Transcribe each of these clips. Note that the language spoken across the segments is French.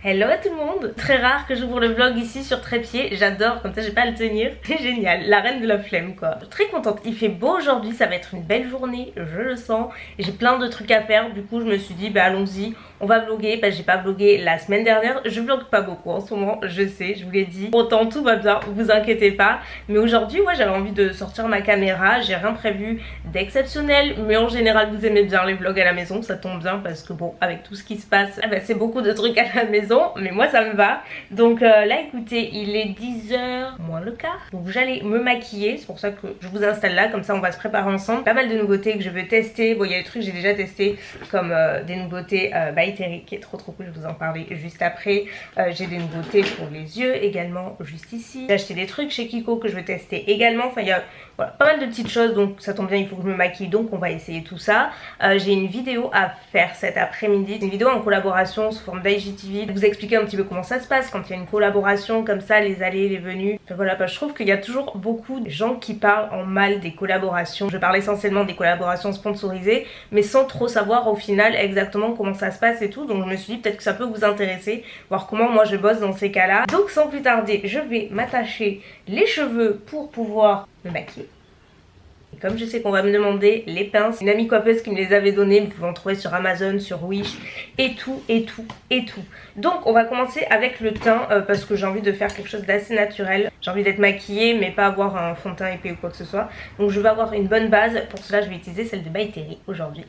Hello à tout le monde. Très rare que j'ouvre le vlog ici sur trépied, j'adore, comme ça j'ai pas à le tenir. C'est génial, la reine de la flemme quoi. Je suis très contente, il fait beau aujourd'hui, ça va être une belle journée, je le sens. J'ai plein de trucs à faire, du coup je me suis dit bah allons-y, on va vlogger. Bah j'ai pas vlogué la semaine dernière, je vlogue pas beaucoup en ce moment, je sais, je vous l'ai dit. Pourtant tout va bien, vous inquiétez pas. Mais aujourd'hui ouais j'avais envie de sortir ma caméra, j'ai rien prévu d'exceptionnel. Mais en général vous aimez bien les vlogs à la maison, ça tombe bien parce que bon avec tout ce qui se passe, bah, c'est beaucoup de trucs à la maison. Mais moi ça me va. Donc là écoutez, il est 10h moins le quart. Donc j'allais me maquiller, c'est pour ça que je vous installe là, comme ça on va se préparer ensemble. Pas mal de nouveautés que je veux tester. Bon il y a des trucs que j'ai déjà testé comme des nouveautés by Terry qui est trop cool, je vais vous en parler juste après. J'ai des nouveautés pour les yeux également juste ici. J'ai acheté des trucs chez Kiko que je veux tester également. Enfin il y a voilà, pas mal de petites choses, donc ça tombe bien, il faut que je me maquille, donc on va essayer tout ça. J'ai une vidéo à faire cet après-midi, une vidéo en collaboration sous forme d'IGTV. Vous expliquer un petit peu comment ça se passe quand il y a une collaboration comme ça, les allées, les venues. Enfin, voilà, je trouve qu'il y a toujours beaucoup de gens qui parlent en mal des collaborations. Je parle essentiellement des collaborations sponsorisées, mais sans trop savoir au final exactement comment ça se passe et tout. Donc je me suis dit peut-être que ça peut vous intéresser, voir comment moi je bosse dans ces cas-là. Donc sans plus tarder, je vais m'attacher les cheveux pour pouvoir me maquiller. Et comme je sais qu'on va me demander les pinces, une amie coiffeuse qui me les avait données, vous pouvez en trouver sur Amazon, sur Wish, et tout. Donc on va commencer avec le teint parce que j'ai envie de faire quelque chose d'assez naturel. J'ai envie d'être maquillée mais pas avoir un fond de teint épais ou quoi que ce soit. Donc je vais avoir une bonne base, pour cela je vais utiliser celle de by Terry aujourd'hui,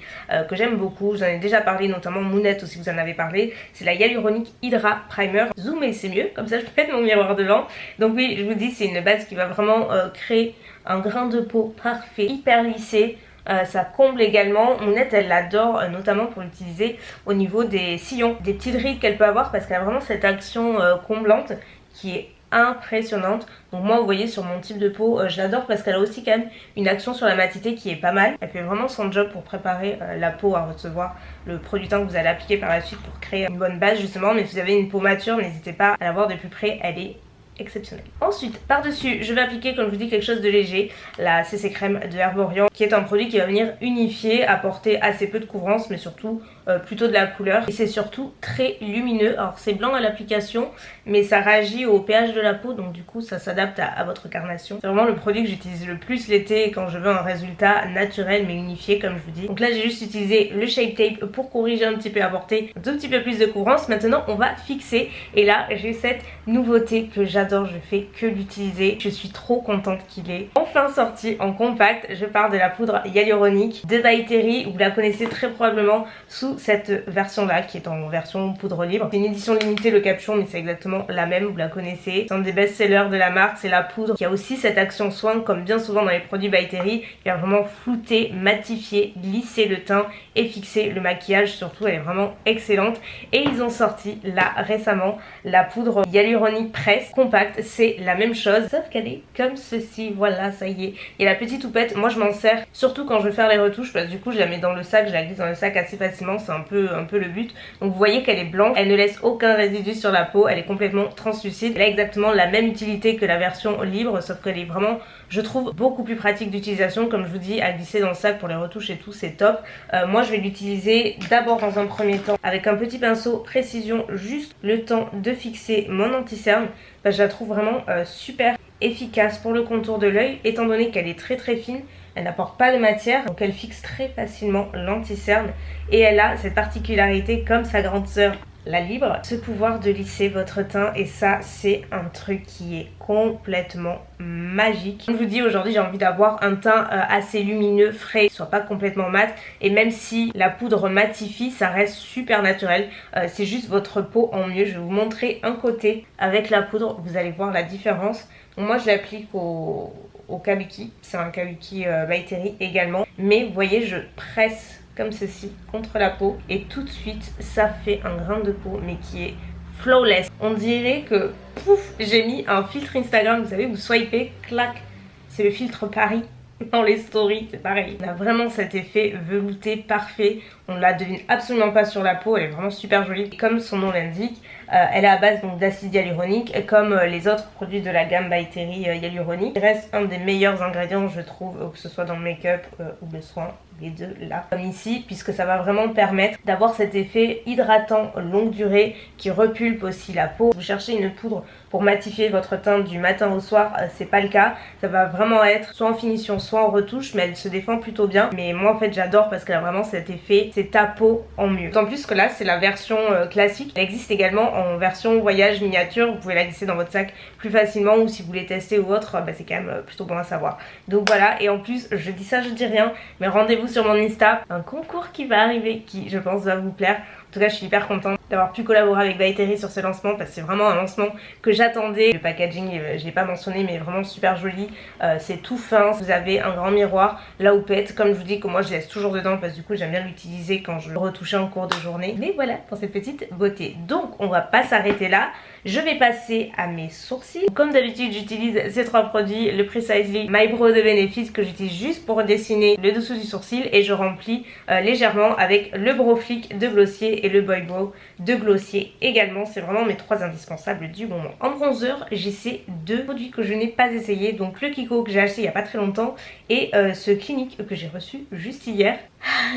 que j'aime beaucoup. J'en ai déjà parlé, notamment Mounette aussi vous en avez parlé. C'est la Hyaluronic Hydra Primer. Zoomer c'est mieux, comme ça je peux mettre mon miroir devant. Donc oui, je vous dis c'est une base qui va vraiment créer un grain de peau parfait, hyper lissé. Ça comble également. Mounette elle l'adore notamment pour l'utiliser au niveau des sillons, des petites rides qu'elle peut avoir parce qu'elle a vraiment cette action comblante qui est impressionnante. Donc moi vous voyez sur mon type de peau je l'adore parce qu'elle a aussi quand même une action sur la matité qui est pas mal. Elle fait vraiment son job pour préparer la peau à recevoir le produit teint que vous allez appliquer par la suite pour créer une bonne base justement. Mais si vous avez une peau mature n'hésitez pas à la voir de plus près, elle est exceptionnel. Ensuite par dessus je vais appliquer comme je vous dis quelque chose de léger, la CC crème de Herborian qui est un produit qui va venir unifier, apporter assez peu de couvrance mais surtout plutôt de la couleur et c'est surtout très lumineux. Alors c'est blanc à l'application mais ça réagit au pH de la peau donc du coup ça s'adapte à votre carnation. C'est vraiment le produit que j'utilise le plus l'été quand je veux un résultat naturel mais unifié comme je vous dis. Donc là j'ai juste utilisé le Shape Tape pour corriger un petit peu, apporter un tout petit peu plus de couvrance. Maintenant on va fixer et là j'ai cette nouveauté que j'adore, je fais que l'utiliser. Je suis trop contente qu'il est enfin sorti en compact. Je parle de la poudre hyaluronique de by Terry. Vous la connaissez très probablement sous cette version là qui est en version poudre libre. C'est une édition limitée le capuchon mais c'est exactement la même, vous la connaissez. C'est un des best-sellers de la marque, c'est la poudre qui a aussi cette action soin comme bien souvent dans les produits by Terry. Il va vraiment flouter, matifier, lisser le teint et fixer le maquillage. Surtout elle est vraiment excellente et ils ont sorti là récemment la poudre hyaluronique presse compact, c'est la même chose sauf qu'elle est comme ceci. Voilà, ça y est, il y a la petite houppette. Moi je m'en sers surtout quand je veux faire les retouches parce que du coup je la mets dans le sac, je la glisse dans le sac assez facilement, c'est un peu le but. Donc vous voyez qu'elle est blanche, elle ne laisse aucun résidu sur la peau, elle est complètement translucide. Elle a exactement la même utilité que la version libre sauf qu'elle est vraiment, je trouve, beaucoup plus pratique d'utilisation. Comme je vous dis, à glisser dans le sac pour les retouches et tout, c'est top. Moi je vais l'utiliser d'abord dans un premier temps avec un petit pinceau précision, juste le temps de fixer mon anti-cerne. Je la trouve vraiment super efficace pour le contour de l'œil étant donné qu'elle est très fine. Elle n'apporte pas de matière donc elle fixe très facilement l'anti-cerne et elle a cette particularité comme sa grande sœur la libre, ce pouvoir de lisser votre teint et ça c'est un truc qui est complètement magique. Comme je vous dis aujourd'hui j'ai envie d'avoir un teint assez lumineux, frais, soit pas complètement mat et même si la poudre matifie ça reste super naturel, c'est juste votre peau en mieux. Je vais vous montrer un côté avec la poudre, vous allez voir la différence. Donc moi je l'applique au kabuki, c'est un kabuki by Terry également mais vous voyez je presse comme ceci contre la peau et tout de suite ça fait un grain de peau mais qui est flawless. On dirait que pouf j'ai mis un filtre Instagram, vous savez vous swipez, clac, c'est le filtre Paris dans les stories, c'est pareil. On a vraiment cet effet velouté parfait, on ne la devine absolument pas sur la peau, elle est vraiment super jolie. Et comme son nom l'indique, Elle est à base donc d'acide hyaluronique comme les autres produits de la gamme By Terry hyaluronique. Il reste un des meilleurs ingrédients je trouve, que ce soit dans le make-up ou le soin, les deux là comme ici, puisque ça va vraiment permettre d'avoir cet effet hydratant longue durée qui repulpe aussi la peau. Vous cherchez une poudre pour matifier votre teint du matin au soir, c'est pas le cas. Ça va vraiment être soit en finition soit en retouche, mais elle se défend plutôt bien. Mais moi en fait j'adore parce qu'elle a vraiment cet effet, c'est ta peau en mieux. D'autant plus que là c'est la version classique. Elle existe également en version voyage miniature, vous pouvez la glisser dans votre sac plus facilement, ou si vous voulez tester ou autre, c'est quand même plutôt bon à savoir. Donc voilà, et en plus je dis ça, je dis rien, mais rendez-vous sur mon Insta, un concours qui va arriver qui je pense va vous plaire. En tout cas je suis hyper contente d'avoir pu collaborer avec By Terry sur ce lancement parce que c'est vraiment un lancement que j'attendais. Le packaging je l'ai pas mentionné mais vraiment super joli, c'est tout fin, vous avez un grand miroir, la houppette, comme je vous dis que moi je laisse toujours dedans parce que du coup j'aime bien l'utiliser quand je le retouche en cours de journée. Mais voilà pour cette petite beauté. Donc on va pas s'arrêter là, je vais passer à mes sourcils. Comme d'habitude j'utilise ces trois produits, le Precisely My Brow de Benefit que j'utilise juste pour dessiner le dessous du sourcil, et je remplis légèrement avec le Brow Flick de Glossier et le Boy Brow de Glossier également. C'est vraiment mes trois indispensables du moment. En bronzer j'ai ces deux produits que je n'ai pas essayé, donc le Kiko que j'ai acheté il y a pas très longtemps et ce Clinique que j'ai reçu juste hier.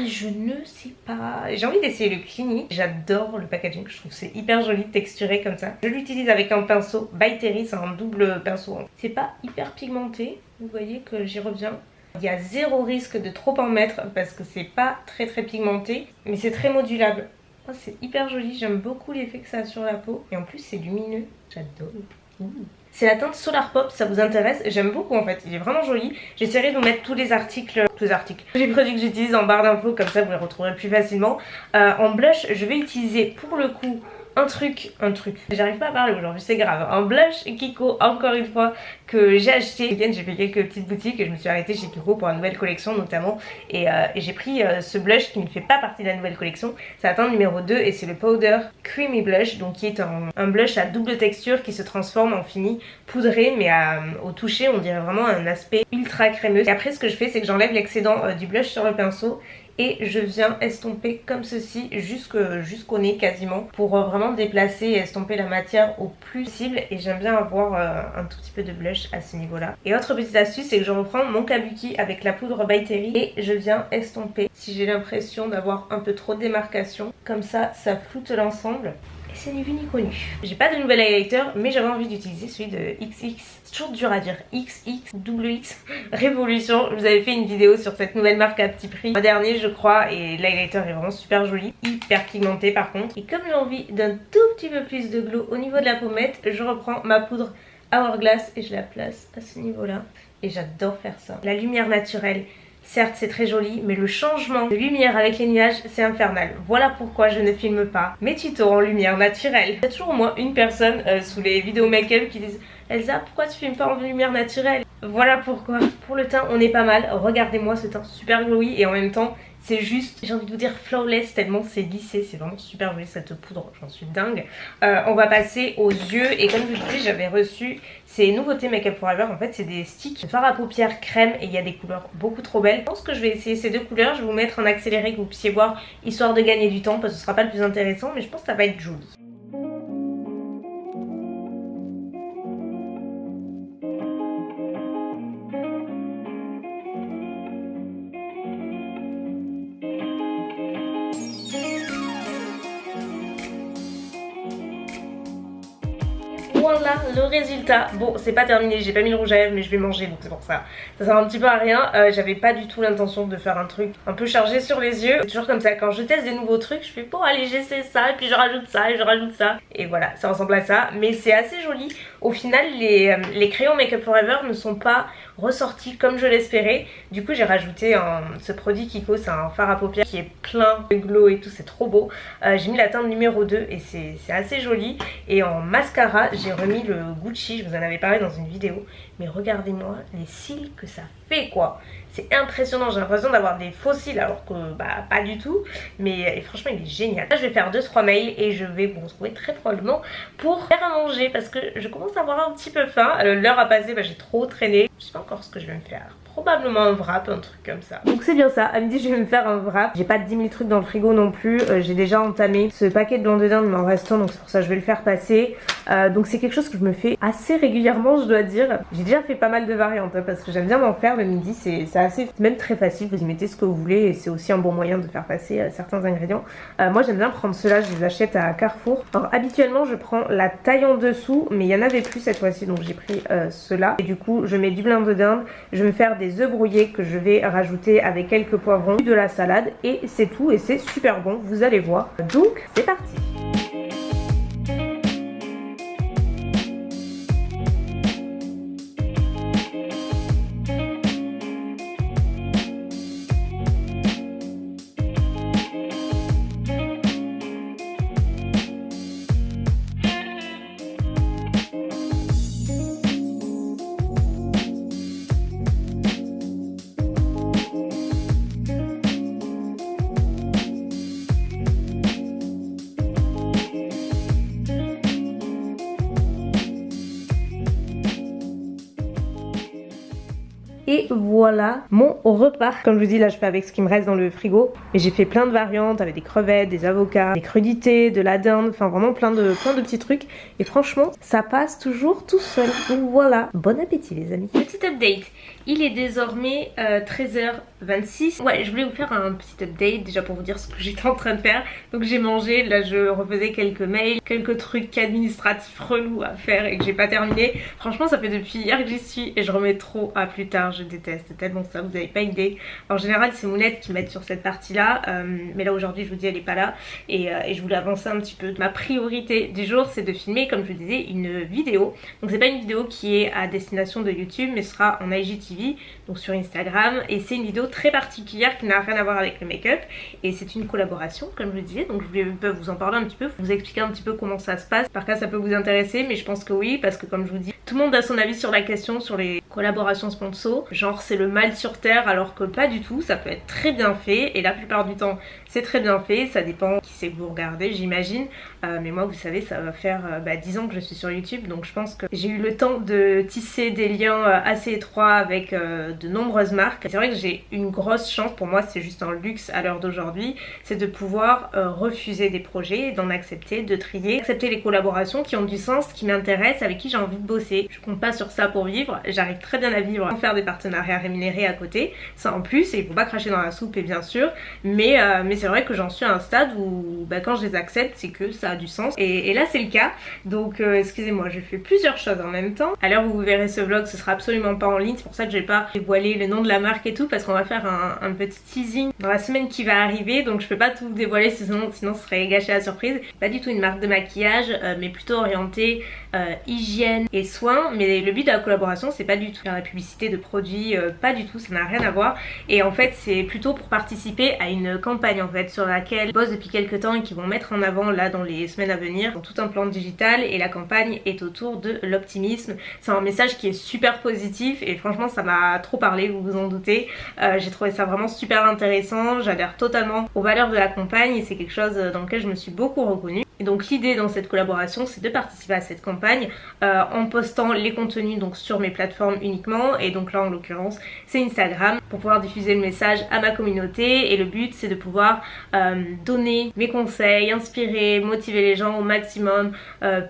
Je ne sais pas, j'ai envie d'essayer le Clinique, j'adore le packaging, je trouve c'est hyper joli texturé comme ça. Je l'utilise avec un pinceau By Terry, c'est un double pinceau, c'est pas hyper pigmenté, vous voyez que j'y reviens. Il y a zéro risque de trop en mettre parce que c'est pas très pigmenté, mais c'est très modulable. Oh, c'est hyper joli, j'aime beaucoup l'effet que ça a sur la peau, et en plus c'est lumineux, j'adore. C'est la teinte Solar Pop, ça vous intéresse, j'aime beaucoup en fait, il est vraiment joli. J'essaierai de vous mettre tous les articles, les produits que j'utilise en barre d'infos, comme ça vous les retrouverez plus facilement. En blush, je vais utiliser pour le coup un truc, j'arrive pas à parler aujourd'hui, c'est grave, un blush Kiko, encore une fois, que j'ai acheté. J'ai fait quelques petites boutiques et je me suis arrêtée chez Kiko pour la nouvelle collection notamment, et j'ai pris ce blush qui ne fait pas partie de la nouvelle collection. C'est la teinte numéro 2 et c'est le Powder Creamy Blush, donc qui est un blush à double texture qui se transforme en fini poudré, mais au toucher on dirait vraiment un aspect ultra crémeux. Et après ce que je fais c'est que j'enlève l'excédent du blush sur le pinceau et je viens estomper comme ceci jusqu'au nez quasiment, pour vraiment déplacer et estomper la matière au plus possible. Et j'aime bien avoir un tout petit peu de blush à ce niveau là. Et autre petite astuce, c'est que je reprends mon kabuki avec la poudre By Terry et je viens estomper si j'ai l'impression d'avoir un peu trop de démarcation, comme ça ça floute l'ensemble. Et c'est ni vu ni connu. J'ai pas de nouvel highlighter, mais j'avais envie d'utiliser celui de XX. C'est toujours dur à dire. XX Révolution. Je vous avais fait une vidéo sur cette nouvelle marque à petit prix le dernier je crois, et l'highlighter est vraiment super joli, hyper pigmenté par contre. Et comme j'ai envie d'un tout petit peu plus de glow au niveau de la pommette, je reprends ma poudre Hourglass et je la place à ce niveau là. Et j'adore faire ça. La lumière naturelle, certes c'est très joli, mais le changement de lumière avec les nuages c'est infernal. Voilà pourquoi je ne filme pas mes tutos en lumière naturelle. Il y a toujours au moins une personne sous les vidéos make-up qui disent Elsa, pourquoi tu filmes pas en lumière naturelle? Voilà pourquoi. Pour le teint on est pas mal, regardez-moi ce teint super glowy, et en même temps c'est juste, j'ai envie de vous dire flawless tellement c'est lissé, c'est vraiment super joli cette poudre, j'en suis dingue. On va passer aux yeux, et comme je vous disais j'avais reçu ces nouveautés Make Up Forever. En fait c'est des sticks de fard à paupières crème et il y a des couleurs beaucoup trop belles. Je pense que je vais essayer ces deux couleurs, je vais vous mettre en accéléré que vous puissiez voir histoire de gagner du temps parce que ce sera pas le plus intéressant, mais je pense que ça va être joli. Voilà le résultat. Bon c'est pas terminé, j'ai pas mis le rouge à lèvres mais je vais manger donc c'est pour ça. Ça sert un petit peu à rien, j'avais pas du tout l'intention de faire un truc un peu chargé sur les yeux. C'est toujours comme ça, quand je teste des nouveaux trucs je fais bon allez j'essaie ça et puis je rajoute ça et je rajoute ça. Et voilà ça ressemble à ça, mais c'est assez joli. Au final les crayons Make Up Forever ne sont pas ressortis comme je l'espérais. Du coup j'ai rajouté ce produit Kiko, c'est un fard à paupières qui est plein de glow et tout, c'est trop beau. J'ai mis la teinte numéro 2 et c'est assez joli. Et en mascara j'ai remis le Gucci, je vous en avais parlé dans une vidéo, mais regardez-moi les cils que ça fait quoi. C'est impressionnant, j'ai l'impression d'avoir des faux cils alors que bah pas du tout, mais et franchement il est génial. Là je vais faire 2-3 mails et je vais vous retrouver très probablement pour faire à manger parce que je commence à avoir un petit peu faim. L'heure a passé, j'ai trop traîné, je sais pas encore ce que je vais me faire. probablement un wrap, un truc comme ça. Donc c'est bien ça, à midi je vais me faire un wrap. J'ai pas 10 000 trucs dans le frigo non plus, j'ai déjà entamé ce paquet de blanc de dinde, il m'en reste un, donc c'est pour ça que je vais le faire passer. Donc c'est quelque chose que je me fais assez régulièrement, je dois dire. J'ai déjà fait pas mal de variantes hein, parce que j'aime bien m'en faire le midi, c'est assez, même très facile, vous y mettez ce que vous voulez et c'est aussi un bon moyen de faire passer certains ingrédients. Moi j'aime bien prendre ceux-là, je les achète à Carrefour. Alors habituellement je prends la taille en dessous, mais il y en avait plus cette fois-ci, donc j'ai pris ceux-là. Et du coup je mets du blanc de dinde, je vais me faire des œufs brouillés que je vais rajouter avec quelques poivrons, de la salade et c'est tout et c'est super bon, vous allez voir. Donc c'est parti. Et voilà mon repas. Comme je vous dis, là je fais avec ce qui me reste dans le frigo. Mais j'ai fait plein de variantes avec des crevettes, des avocats, des crudités, de la dinde, enfin vraiment plein de petits trucs. Et franchement, ça passe toujours tout seul. Donc voilà, bon appétit les amis. Petit update, il est désormais 13h26. Ouais, je voulais vous faire un petit update déjà pour vous dire ce que j'étais en train de faire. Donc j'ai mangé, là je refaisais quelques mails, quelques trucs administratifs relous à faire et que j'ai pas terminé. Franchement ça fait depuis hier que j'y suis et je remets trop à plus tard. Je déteste tellement ça, vous avez pas idée. En général c'est Mounette qui m'aide sur cette partie là, mais là aujourd'hui je vous dis elle est pas là et je voulais avancer un petit peu. Ma priorité du jour c'est de filmer, comme je vous disais, une vidéo. Donc c'est pas une vidéo qui est à destination de YouTube mais ce sera en IGTV, donc sur Instagram, et c'est une vidéo très particulière qui n'a rien à voir avec le make-up et c'est une collaboration comme je vous disais, donc je voulais vous en parler un petit peu, vous expliquer un petit peu comment ça se passe. Par cas ça peut vous intéresser, mais je pense que oui, parce que comme je vous dis, tout le monde a son avis sur la question, sur les collaborations sponsor. Genre c'est le mal sur terre, alors que pas du tout, ça peut être très bien fait et la plupart du temps c'est très bien fait, ça dépend qui c'est que vous regardez j'imagine, mais moi vous savez ça va faire 10 ans que je suis sur YouTube, donc je pense que j'ai eu le temps de tisser des liens assez étroits avec de nombreuses marques. C'est vrai que j'ai une grosse chance, pour moi c'est juste un luxe à l'heure d'aujourd'hui, c'est de pouvoir refuser des projets, d'en accepter, de trier, accepter les collaborations qui ont du sens, qui m'intéressent, avec qui j'ai envie de bosser. Je compte pas sur ça pour vivre, j'arrive très bien à vivre sans faire des partenariats rémunérés à côté, ça en plus, et il faut pas cracher dans la soupe et bien sûr, mais c'est vrai que j'en suis à un stade où quand je les accepte c'est que ça a du sens et là c'est le cas. Donc excusez-moi, je fais plusieurs choses en même temps. À l'heure où vous verrez ce vlog ce sera absolument pas en ligne, c'est pour ça que je vais pas dévoiler le nom de la marque et tout, parce qu'on va faire un petit teasing dans la semaine qui va arriver, donc je peux pas tout dévoiler sinon ce serait gâcher la surprise. Pas du tout une marque de maquillage mais plutôt orientée hygiène et soins, mais le but de la collaboration c'est pas du tout faire la publicité de produits, pas du tout, ça n'a rien à voir, et en fait c'est plutôt pour participer à une campagne en fait sur laquelle ils bossent depuis quelques temps et qui vont mettre en avant là dans les semaines à venir, dans tout un plan digital, et la campagne est autour de l'optimisme. C'est un message qui est super positif et franchement ça m'a trop parlé, vous vous en doutez. J'ai trouvé ça vraiment super intéressant, j'adhère totalement aux valeurs de la campagne et c'est quelque chose dans lequel je me suis beaucoup reconnue. Et donc l'idée dans cette collaboration c'est de participer à cette campagne en postant les contenus donc sur mes plateformes uniquement, et donc là en l'occurrence c'est Instagram, pour pouvoir diffuser le message à ma communauté, et le but c'est de pouvoir donner mes conseils, inspirer, motiver les gens au maximum,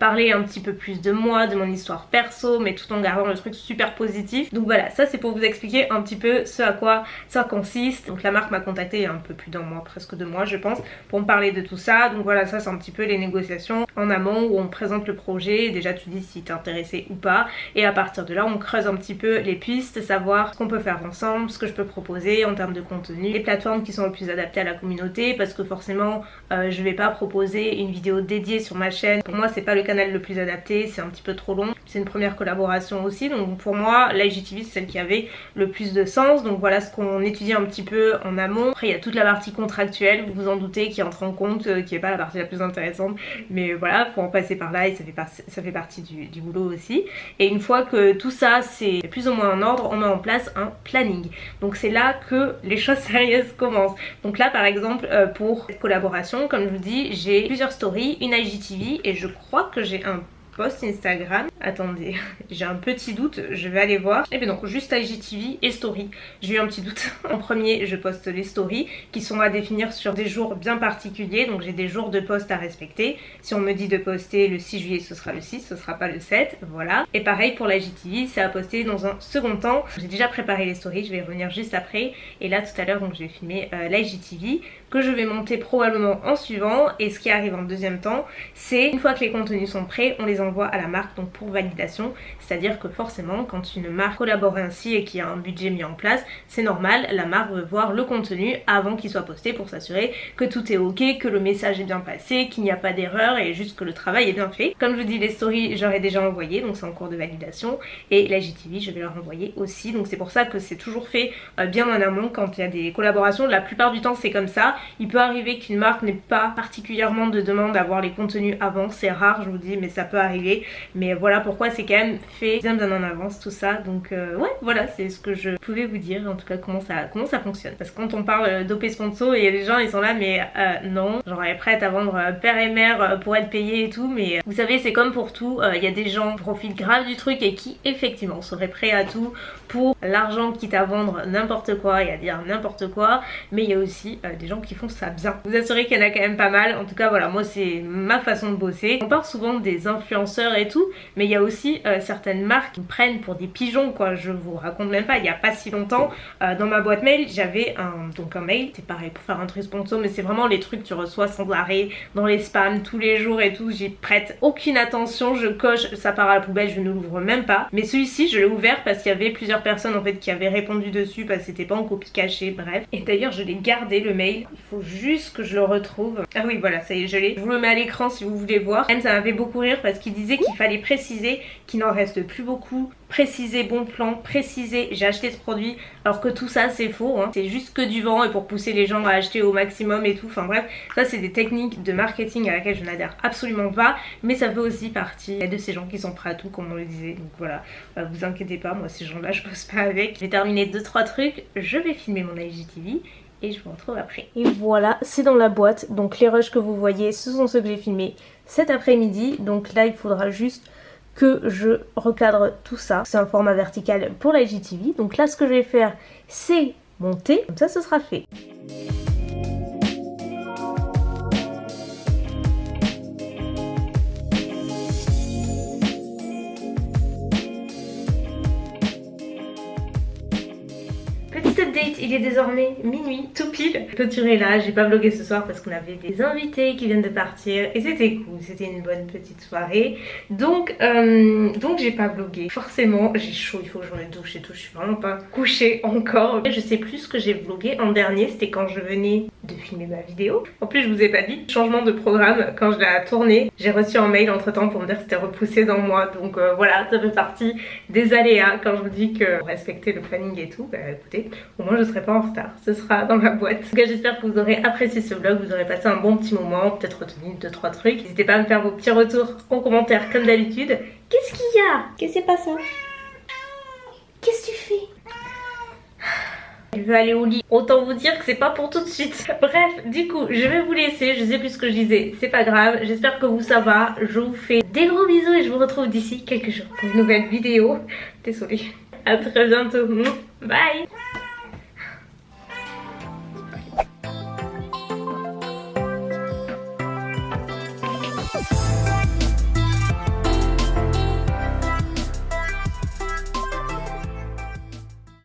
parler un petit peu plus de moi, de mon histoire perso, mais tout en gardant le truc super positif. Donc voilà, ça c'est pour vous expliquer un petit peu ce à quoi ça consiste. Donc la marque m'a contacté il y a un peu plus d'un mois, presque 2 mois je pense, pour me parler de tout ça. Donc voilà, ça c'est un petit peu les négociations en amont où on présente le projet, déjà tu dis si t'es intéressé ou pas, et à partir de là on creuse un petit peu les pistes, savoir ce qu'on peut faire ensemble, ce que je peux proposer en termes de contenu, les plateformes qui sont le plus adaptées à la communauté, parce que forcément je vais pas proposer une vidéo dédiée sur ma chaîne, pour moi c'est pas le canal le plus adapté, c'est un petit peu trop long, c'est une première collaboration aussi, donc pour moi l'IGTV c'est celle qui avait le plus de sens. Donc voilà ce qu'on étudie un petit peu en amont. Après il y a toute la partie contractuelle, vous vous en doutez, qui entre en compte, qui est pas la partie la plus intéressante, mais voilà, faut en passer par là et ça fait partie du boulot aussi. Et une fois que tout ça c'est plus ou moins en ordre, on met en place un planning. Donc c'est là que les choses sérieuses commencent. Donc là par exemple pour cette collaboration, comme je vous dis, j'ai plusieurs stories, une IGTV et je crois que j'ai un post Instagram. Attendez, j'ai un petit doute, je vais aller voir. Et bien donc juste IGTV et story. J'ai eu un petit doute. En premier, je poste les stories qui sont à définir sur des jours bien particuliers. Donc j'ai des jours de post à respecter. Si on me dit de poster le 6 juillet, ce sera le 6, ce sera pas le 7. Voilà. Et pareil pour l'IGTV, c'est à poster dans un second temps. J'ai déjà préparé les stories, je vais y revenir juste après. Et là tout à l'heure, donc je vais filmer l'IGTV que je vais monter probablement en suivant. Et ce qui arrive en deuxième temps, c'est une fois que les contenus sont prêts, on les envoie à la marque donc pour validation. C'est-à-dire que forcément quand une marque collabore ainsi et qu'il y a un budget mis en place, c'est normal, la marque veut voir le contenu avant qu'il soit posté pour s'assurer que tout est ok, que le message est bien passé, qu'il n'y a pas d'erreur et juste que le travail est bien fait. Comme je vous dis, les stories j'aurais déjà envoyé, donc c'est en cours de validation, et la GTV je vais leur envoyer aussi. Donc c'est pour ça que c'est toujours fait bien en amont quand il y a des collaborations. La plupart du temps c'est comme ça. Il peut arriver qu'une marque n'ait pas particulièrement de demande à voir les contenus avant, c'est rare je vous dis, mais ça peut arriver. Mais voilà pourquoi c'est quand même fait bien en avance tout ça. Donc ouais, voilà, c'est ce que je pouvais vous dire en tout cas comment ça fonctionne. Parce que quand on parle d'OP sponsor, il y a des gens ils sont là mais non, genre elle est prête à vendre père et mère pour être payée et tout, mais vous savez c'est comme pour tout, il y a des gens qui profitent grave du truc et qui effectivement seraient prêts à tout pour l'argent, quitte à vendre n'importe quoi et à dire n'importe quoi. Mais il y a aussi des gens qui font ça bien. Vous assurez qu'il y en a quand même pas mal. En tout cas voilà, moi c'est ma façon de bosser. On parle souvent des influenceurs et tout, mais il y a aussi certaines marques qui me prennent pour des pigeons quoi. Je vous raconte même pas, il y a pas si longtemps dans ma boîte mail j'avais un mail, c'est pareil pour faire un truc sponsor, mais c'est vraiment les trucs que tu reçois sans arrêt dans les spams tous les jours et tout. J'y prête aucune attention, je coche, ça part à la poubelle, je ne l'ouvre même pas. Mais celui-ci je l'ai ouvert parce qu'il y avait plusieurs personnes en fait qui avaient répondu dessus parce que c'était pas en copie cachée, bref. Et d'ailleurs je l'ai gardé le mail, il faut juste que je le retrouve. Ah oui voilà, ça y est, je l'ai. Je vous le mets à l'écran si vous voulez voir. Même ça m'avait beaucoup rire parce qu'il disait qu'il fallait préciser qu'il n'en reste plus beaucoup, préciser bon plan, préciser j'ai acheté ce produit, alors que tout ça c'est faux hein. C'est juste que du vent et pour pousser les gens à acheter au maximum et tout. Enfin bref, ça c'est des techniques de marketing à laquelle je n'adhère absolument pas, mais ça fait aussi partie de ces gens qui sont prêts à tout comme on le disait. Donc voilà, vous inquiétez pas, moi ces gens là je bosse pas avec. J'ai terminé 2-3 trucs, je vais filmer mon IGTV et je vous retrouve après. Et voilà, c'est dans la boîte, donc les rushs que vous voyez ce sont ceux que j'ai filmés cet après-midi. Donc là il faudra juste que je recadre tout ça. C'est un format vertical pour la IGTV. Donc là ce que je vais faire c'est monter, comme ça ce sera fait. Petite update, il est désormais minuit, tout pile. Clôturé là, j'ai pas vlogué ce soir parce qu'on avait des invités qui viennent de partir et c'était cool, c'était une bonne petite soirée. Donc j'ai pas vlogué. Forcément, j'ai chaud, il faut que je me douche et tout, je suis vraiment pas couchée encore. Je sais plus ce que j'ai vlogué en dernier, c'était quand je venais de filmer ma vidéo. En plus je vous ai pas dit, changement de programme quand je l'ai tourné. J'ai reçu un mail entre temps pour me dire que c'était repoussé d'un mois. Donc voilà, ça fait partie des aléas quand je vous dis que respecter le planning et tout. Bah écoutez, au moins je serai pas en retard, ce sera dans la boîte. En tout cas j'espère que vous aurez apprécié ce vlog, vous aurez passé un bon petit moment, peut-être retenu 2-3 trucs. N'hésitez pas à me faire vos petits retours en commentaire comme d'habitude. Qu'est-ce qu'il y a? Qu'est-ce qui se passe? Qu'est-ce que tu fais? Je veux aller au lit. Autant vous dire que c'est pas pour tout de suite. Bref, du coup, je vais vous laisser. Je sais plus ce que je disais. C'est pas grave. J'espère que vous ça va. Je vous fais des gros bisous et je vous retrouve d'ici quelques jours pour une nouvelle vidéo. Désolée. À très bientôt. Bye.